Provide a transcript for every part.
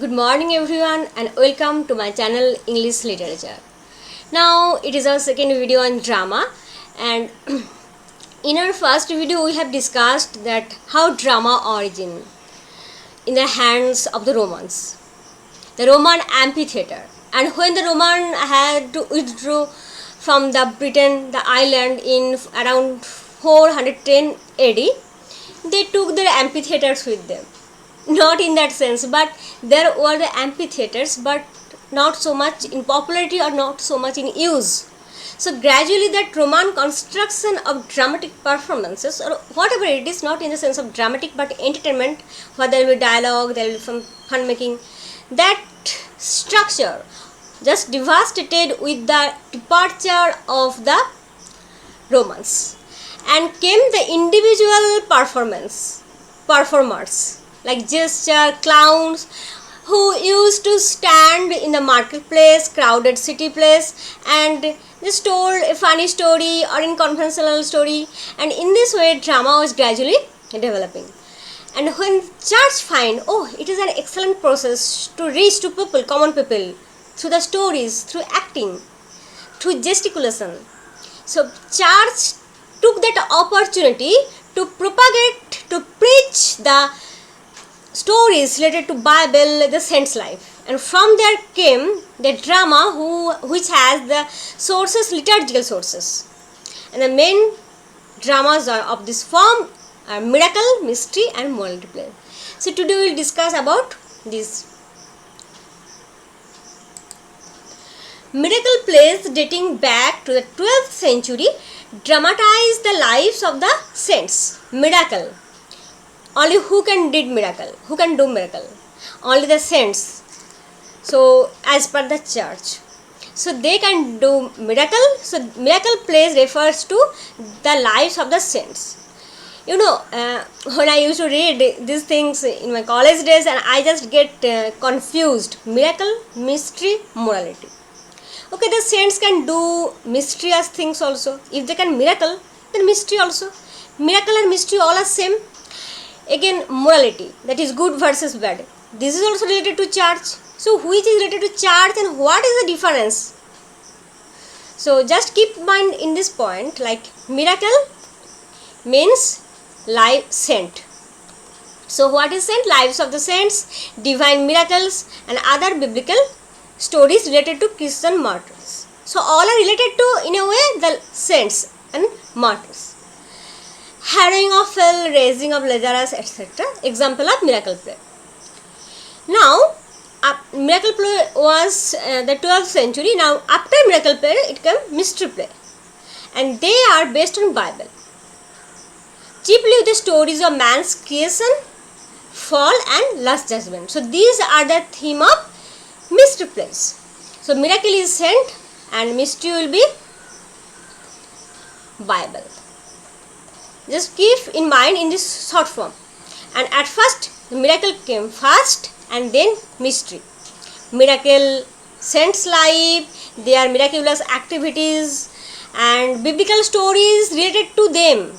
Good morning everyone and welcome to my channel English Literature. Now it is our second video on drama, and in our first video we have discussed that how drama origin in the hands of the Romans, the Roman amphitheater, and when the Roman had to withdraw from the Britain, the island in around 410 AD, they took their amphitheaters with them. Not in that sense, but there were the amphitheaters, but not so much in popularity or not so much in use. So gradually that Roman construction of dramatic performances, or whatever it is, not in the sense of dramatic but entertainment, where there will be dialogue, there will be some fun making, that structure just devastated with the departure of the Romans, and came the individual performers like gesture clowns who used to stand in the marketplace, crowded city place, and just told a funny story or inconventional story, and in this way drama was gradually developing. And when church find, oh, it is an excellent process to reach to people, common people, through the stories, through acting, through gesticulation, so church took that opportunity to propagate, to preach the stories related to Bible, the saints' life, and from there came the drama, which has the sources, liturgical sources, and the main dramas of this form are miracle, mystery, and morality play. So today we will discuss about these miracle plays dating back to the 12th century. Dramatize the lives of the saints. Miracle. Only who can do miracle? Only the saints. So as per the church, so they can do miracle. So miracle plays refers to the lives of the saints. You know, when I used to read these things in my college days, and I just get confused. Miracle, mystery, morality. Okay, the saints can do mysterious things also. If they can miracle, then mystery also. Miracle and mystery all are same. Again, morality, that is good versus bad. This is also related to church. So which is related to church and what is the difference? So just keep in mind in this point, like miracle means life saint. So what is saint? Lives of the saints, divine miracles, and other biblical stories related to Christian martyrs. So all are related to, in a way, the saints and martyrs. Harrowing of hell, raising of Lazarus, etc. Example of miracle play. Now, miracle play was the 12th century. Now, after miracle play, it came mystery play, and they are based on Bible. Chiefly with the stories of man's creation, fall, and last judgment. So these are the theme of mystery plays. So miracle is saint, and mystery will be Bible. Just keep in mind in this short form. And at first, the miracle came first, and then mystery. Miracle, saints' life, their miraculous activities, and biblical stories related to them.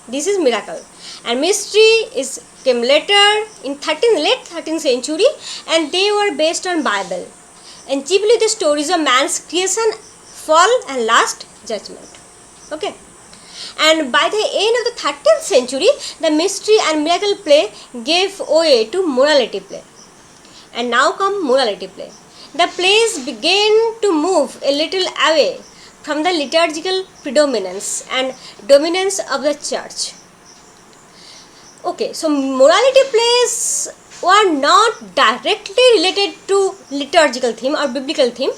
This is miracle. And mystery came later in late 13th century, and they were based on Bible, and chiefly the stories of man's creation, fall, and last judgment. Okay. And by the end of the 13th century, the mystery and miracle play gave way to morality play. And now come morality play. The plays began to move a little away from the liturgical predominance and dominance of the church. Okay, so morality plays were not directly related to liturgical theme or biblical theme.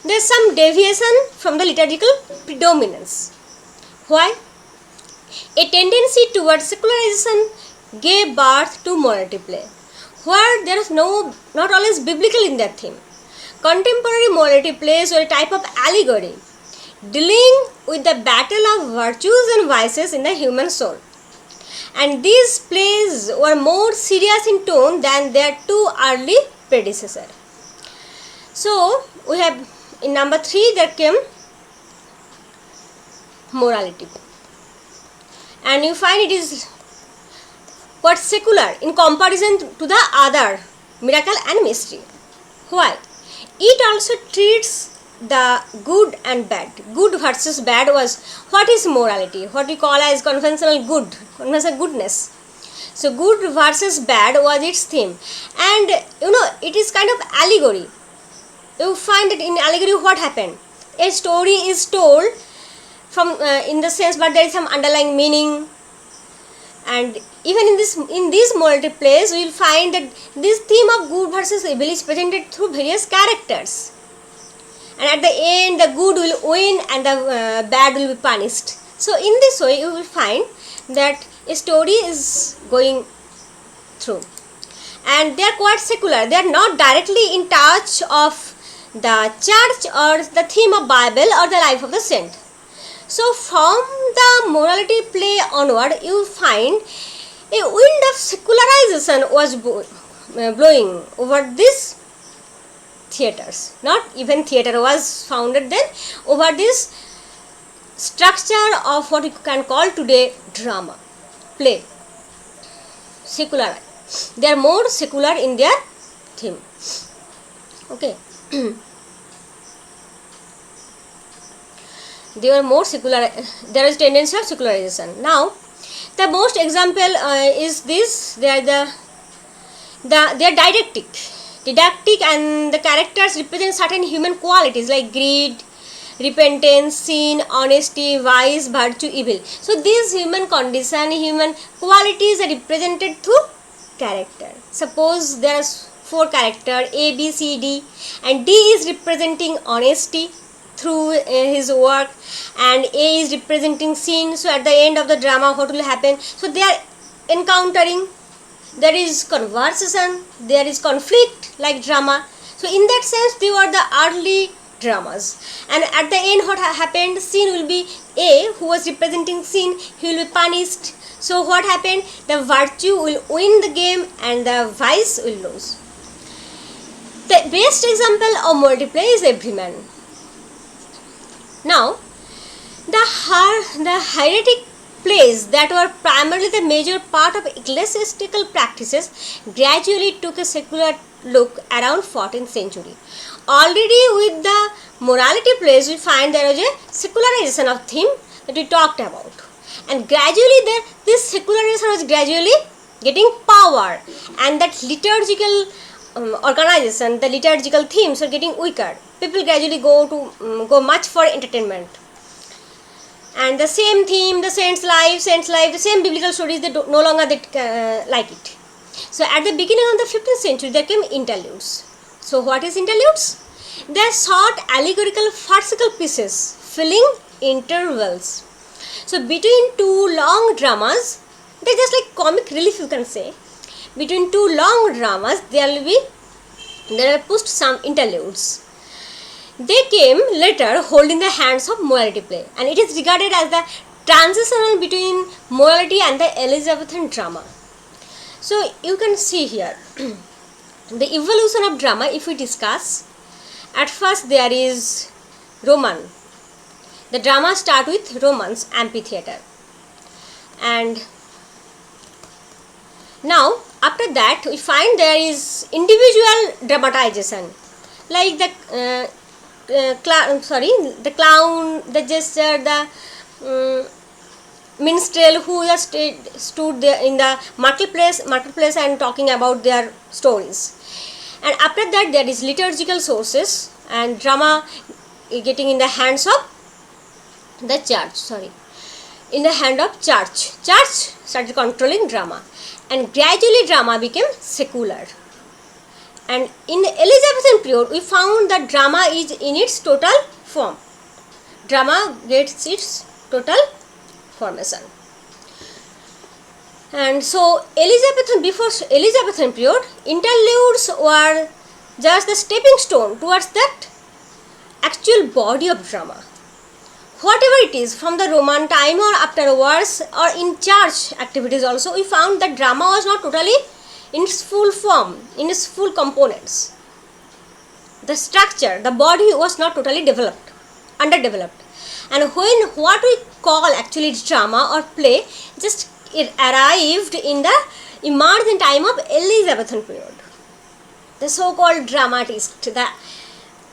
There is some deviation from the liturgical predominance. Why? A tendency towards secularization gave birth to morality play, where there is not always biblical in that theme. Contemporary morality plays were a type of allegory, dealing with the battle of virtues and vices in the human soul. And these plays were more serious in tone than their two early predecessors. So, we have in number 3 there came morality, and you find it is quite secular in comparison to the other miracle and mystery. Why? It also treats the good and bad. Good versus bad was what is morality, what we call as conventional good, conventional goodness. So good versus bad was its theme, and it is kind of allegory. You find that in allegory what happened? A story is told from in the sense, but there is some underlying meaning. And even in these morality plays, we will find that this theme of good versus evil is presented through various characters. And at the end, the good will win and the bad will be punished. So in this way, you will find that a story is going through. And they are quite secular. They are not directly in touch of the church or the theme of Bible or the life of the saint. So from the morality play onward, you will find a wind of secularization was blowing over these theatres. Not even theatre was founded then, over this structure of what we can call today drama, play, secular. They are more secular in their theme. Okay. They were more secular. There is tendency of secularization. Now, the most example is this. They are they are didactic, and the characters represent certain human qualities like greed, repentance, sin, honesty, vice, virtue, evil. So these human condition, human qualities are represented through character. Suppose there are 4 characters, A, B, C, D, and D is representing honesty through his work, and A is representing sin. So at the end of the drama, what will happen? So they are encountering, there is conversation, there is conflict like drama. So in that sense, they were the early dramas. And at the end, what happened? Sin will be A, who was representing sin, he will be punished. So what happened? The virtue will win the game and the vice will lose. The best example of morality play is Everyman. Now, the hieratic plays that were primarily the major part of ecclesiastical practices gradually took a secular look around 14th century. Already with the morality plays, we find there was a secularization of theme that we talked about. And gradually this secularization was gradually getting power, and that liturgical organization, the liturgical themes are getting weaker. People gradually go much for entertainment. And the same theme, the saint's life, the same biblical stories, they no longer like it. So at the beginning of the 15th century, there came interludes. So what is interludes? They are short allegorical farcical pieces filling intervals. So between 2 long dramas, they are just like comic relief, you can say. Between 2 long dramas, there are pushed some interludes. They came later holding the hands of morality play, and it is regarded as the transition between morality and the Elizabethan drama. So you can see here the evolution of drama. If we discuss, at first there is Roman. The drama start with Romans amphitheater, and now after that we find there is individual dramatization, like the clown, the jester, the minstrel who just stood there in the marketplace and talking about their stories. And after that there is liturgical sources, and drama getting in the hands of the church, in the hand of church. Church started controlling drama, and gradually drama became secular. And in the Elizabethan period, we found that drama is in its total form. Drama gets its total formation. And so before Elizabethan period, interludes were just the stepping stone towards that actual body of drama. Whatever it is, from the Roman time or afterwards, or in church activities also, we found that drama was not totally in its full form, in its full components. The structure, the body was not totally underdeveloped. And when what we call actually drama or play, it arrived in the emergent time of Elizabethan period. the so-called dramatist, the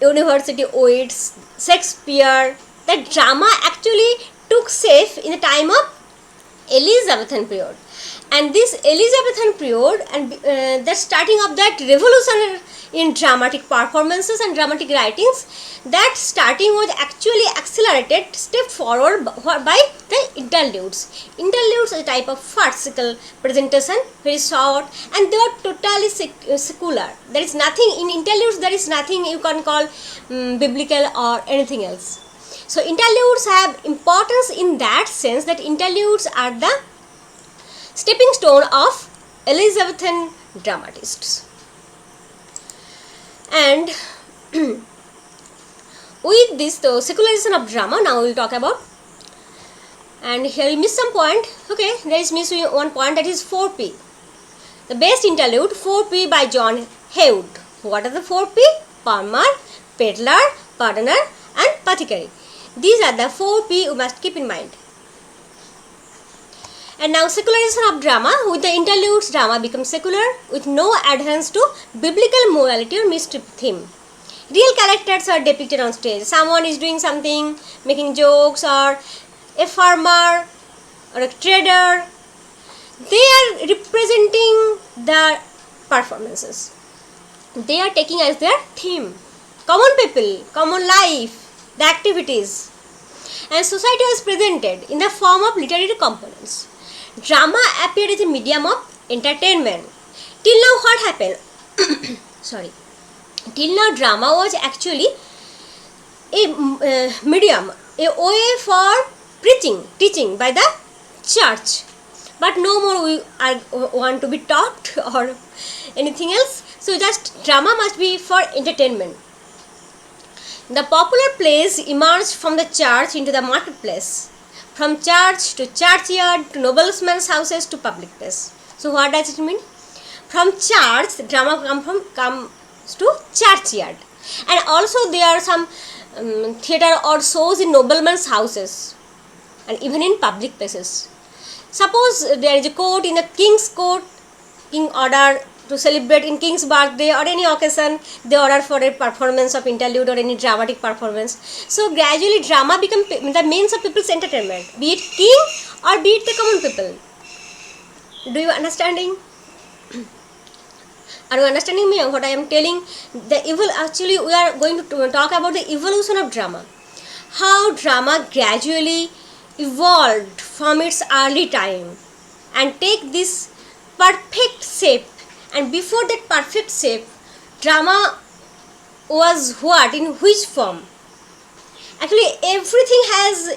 university wits, Shakespeare. The drama actually took shape in the time of Elizabethan period, and this Elizabethan period and the starting of that revolution in dramatic performances and dramatic writings, that starting was actually accelerated step forward by the interludes. Interludes is a type of farcical presentation, very short, and they are totally secular. There is nothing in interludes, there is nothing you can call biblical or anything else. So interludes have importance in that sense that interludes are the stepping stone of Elizabethan dramatists. And with this secularization of drama, now we will talk about, and here we miss some point. Okay, there is miss one point, that is 4P. The best interlude, 4P by John Hewd. What are the 4P? Palmer, Peddler, Pardoner and Pathicary. These are the 4P you must keep in mind. And now secularization of drama. With the interludes, drama becomes secular with no adherence to biblical morality or mystery theme. Real characters are depicted on stage. Someone is doing something, making jokes, or a farmer or a trader. They are representing their performances. They are taking as their theme common people, common life, the activities, and society was presented in the form of literary components. Drama appeared as a medium of entertainment. Till now what happened? Sorry. Till now drama was actually a medium, a way for preaching, teaching by the church. But no more we want to be taught or anything else. So just drama must be for entertainment. The popular plays emerged from the church into the marketplace, from church to churchyard to noblemen's houses to public place. So what does it mean? From church, drama comes to churchyard, and also there are some theatre or shows in noblemen's houses and even in public places. Suppose there is a court in the king's court, king order to celebrate in king's birthday or any occasion, they order for a performance of interlude or any dramatic performance. So gradually drama become the means of people's entertainment, be it king or be it the common people. Do you understanding? Are you understanding me what I am telling? Actually we are going to talk about the evolution of drama. How drama gradually evolved from its early time and take this perfect shape. And before that perfect shape, drama was what? In which form? Actually, everything has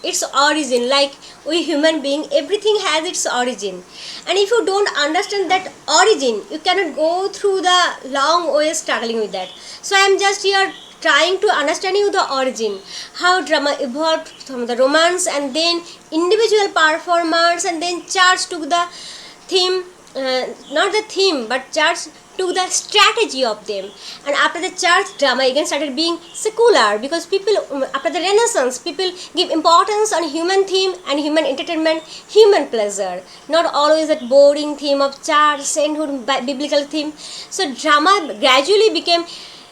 its origin. Like we human being, everything has its origin. And if you don't understand that origin, you cannot go through the long way struggling with that. So I am just here trying to understand you the origin, how drama evolved from the Romans, and then individual performers, and then church took the theme. Not the theme, but church took the strategy of them, and after the church, drama again started being secular, because people after the Renaissance, people give importance on human theme and human entertainment, human pleasure, not always that boring theme of church, sainthood, biblical theme. So drama gradually became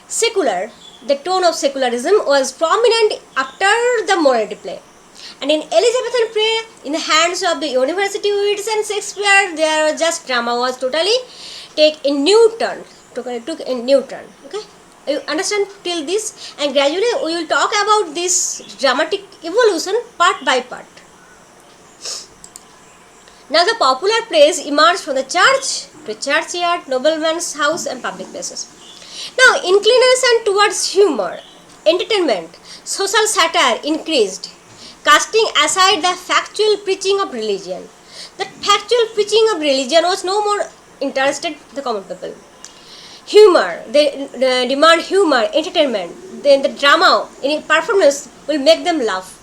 secular. The tone of secularism was prominent after the morality play. And in Elizabethan play, in the hands of the university wits and Shakespeare, there was just drama was totally took a new turn. Okay, you understand till this, and gradually we will talk about this dramatic evolution part by part. Now the popular plays emerged from the church to churchyard, nobleman's house and public places. Now inclination towards humor, entertainment, social satire increased, casting aside the factual preaching of religion. The factual preaching of religion was no more interested the common people. Humor, they demand humor, entertainment. Then the drama in performance will make them laugh.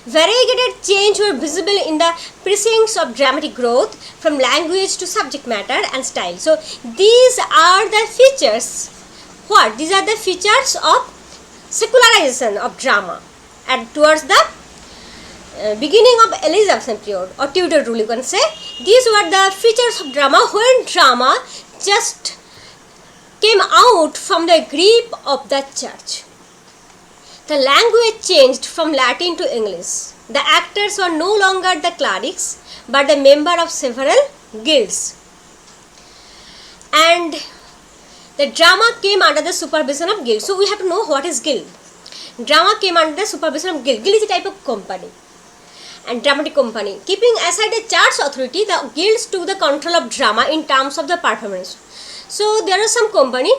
Variegated change were visible in the precincts of dramatic growth, from language to subject matter and style. So these are the features. What? These are the features of secularization of drama, and towards the beginning of Elizabethan period or Tudor rule, you can say, these were the features of drama, when drama just came out from the grip of the church. The language changed from Latin to English. The actors were no longer the clerics, but the member of several guilds. And the drama came under the supervision of guild. So we have to know what is guild. Drama came under the supervision of guild. Guild is a type of company and dramatic company. Keeping aside the church authority, the guilds took the control of drama in terms of the performance. So there are some company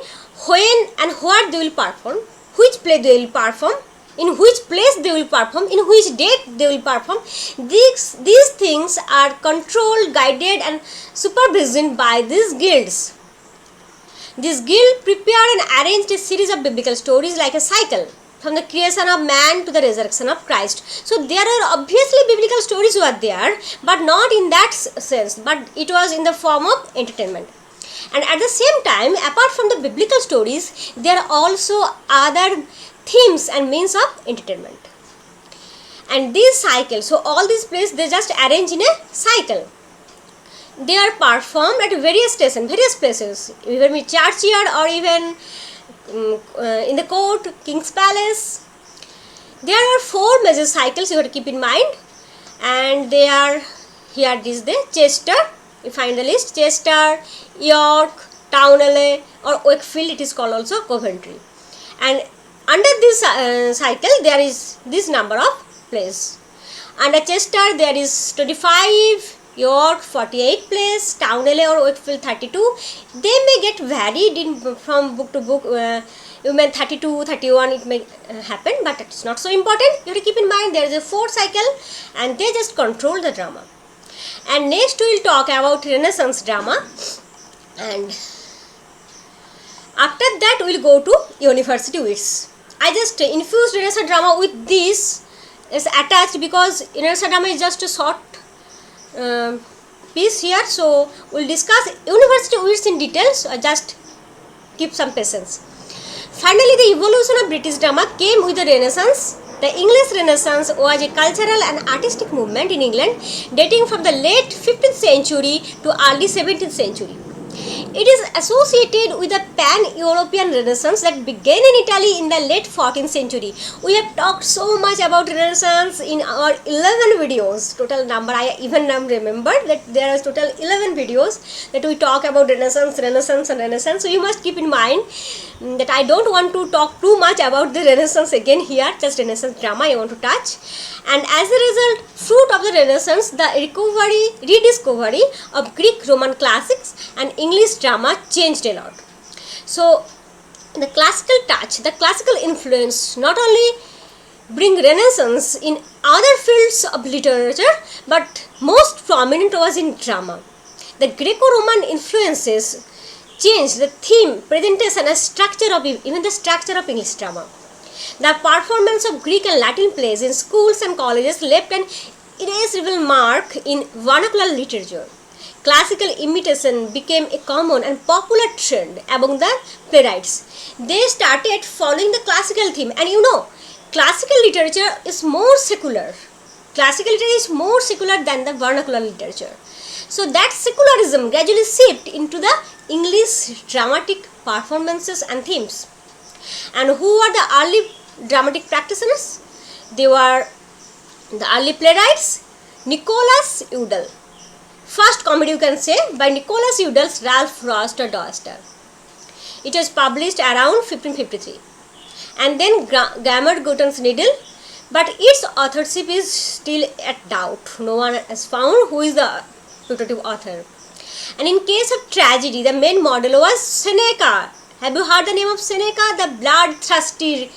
when and where they will perform, which play they will perform, in which place they will perform, in which date they will perform. These things are controlled, guided and supervisioned by these guilds. This guild prepared and arranged a series of biblical stories like a cycle, from the creation of man to the resurrection of Christ. So there are obviously biblical stories were there, but not in that sense, but it was in the form of entertainment. And at the same time, apart from the biblical stories, there are also other themes and means of entertainment. And these cycles, so all these plays, they just arrange in a cycle. They are performed at various stations, various places, even in churchyard or even in the court, King's Palace. There are 4 major cycles you have to keep in mind, and they are here. This is the Chester. You find the list: Chester, York, Towneley, or Wakefield. It is called also Coventry. And under this cycle, there is this number of plays. Under Chester, there is 25. York 48 plays, Towneley or Wakefield 32. They may get varied from book to book. You may 32, 31 it may happen, but it's not so important. You have to keep in mind there is a 4 cycle and they just control the drama. And next we will talk about Renaissance drama, and after that we will go to university wits. I just infused Renaissance drama with this is attached because Renaissance drama is just a short piece here, so we'll discuss university wits in detail. So just keep some patience. Finally, the evolution of British drama came with the Renaissance. The English Renaissance was a cultural and artistic movement in England dating from the late 15th century to early 17th century. It is associated with the pan-European Renaissance that began in Italy in the late 14th century. We have talked so much about Renaissance in our 11 videos. Total number, I even remember that there are total 11 videos that we talk about Renaissance. So you must keep in mind that I don't want to talk too much about the Renaissance again here, just Renaissance drama I want to touch. And as a result, fruit of the Renaissance, the rediscovery of Greek Roman classics and English drama changed a lot. So the classical touch, the classical influence not only bring Renaissance in other fields of literature, but most prominent was in drama. The Greco-Roman influences changed the theme, presentation and structure of even the structure of English drama. The performance of Greek and Latin plays in schools and colleges left an irreversible mark in vernacular literature. Classical imitation became a common and popular trend among the playwrights. They started following the classical theme, and you know, classical literature is more secular. Classical literature is more secular than the vernacular literature. So that secularism gradually shifted into the English dramatic performances and themes. And who were the early dramatic practitioners? They were the early playwrights. Nicholas Udall. First comedy you can say by Nicholas Udall's Ralph Roster Doster. It was published around 1553. And then Gamard Gotton's Needle, but its authorship is still at doubt. No one has found who is the putative author. And in case of tragedy, the main model was Seneca. Have you heard the name of Seneca? The bloodthirsty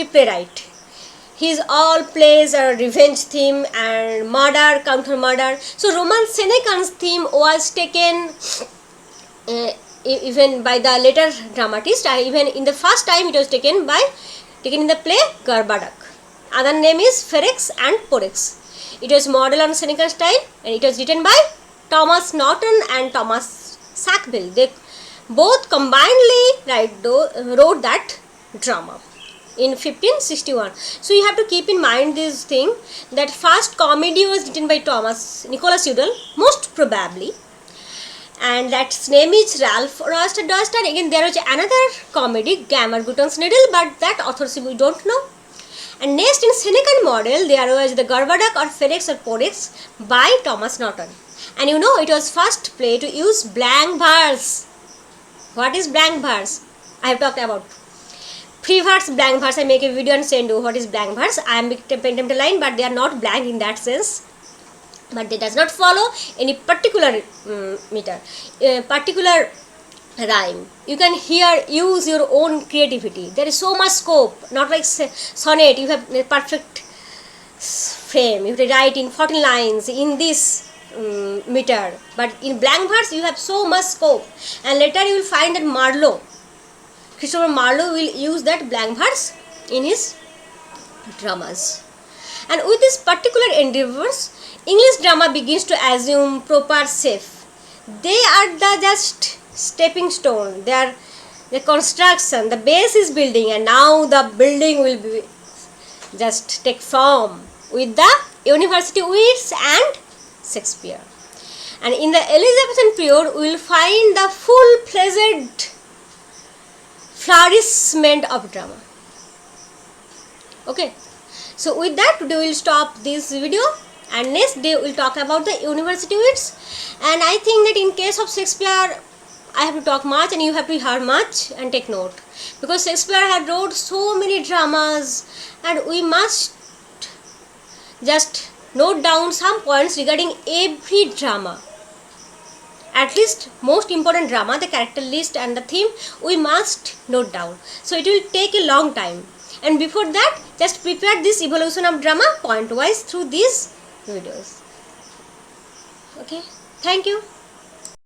playwright. His all plays are revenge theme and murder, counter murder. So Roman Seneca's theme was taken even by the later dramatist. Even in the first time it was taken in the play Gorboduc. Other name is Ferex and Porrex. It was modeled on Seneca's style and it was written by Thomas Norton and Thomas Sackville. They both combinedly wrote that drama in 1561. So you have to keep in mind this thing, that first comedy was written by Nicholas Udall, most probably, and that's name is Ralph Roster Duster. Again, there was another comedy, Gammer Gutton's Needle, but that authorship we don't know. And next, in Senecan model, there was the Gorboduc or Felix or Codex by Thomas Norton. And you know, it was first play to use blank verse. What is blank verse? I have talked about pre-verse, blank verse. I make a video and send you what is blank verse. I am painting the line, but they are not blank in that sense. But they does not follow any particular particular rhyme. You can here use your own creativity. There is so much scope. Not like sonnet, you have a perfect frame. You have to write in 14 lines in this meter. But in blank verse, you have so much scope. And later you will find that Christopher Marlowe will use that blank verse in his dramas. And with this particular endeavors, English drama begins to assume proper shape. They are the just stepping stone. They are the construction. The base is building, and now the building will be just take form with the university wits and Shakespeare. And in the Elizabethan period, we will find the full-fledged flourishment of drama. Okay. So with that, today we will stop this video, and next day we will talk about the university wits. And I think that in case of Shakespeare, I have to talk much and you have to hear much and take note, because Shakespeare had wrote so many dramas, and we must just note down some points regarding every drama. At least most important drama, the character list and the theme, we must note down. So it will take a long time. And before that, just prepare this evolution of drama point wise through these videos. Okay, thank you.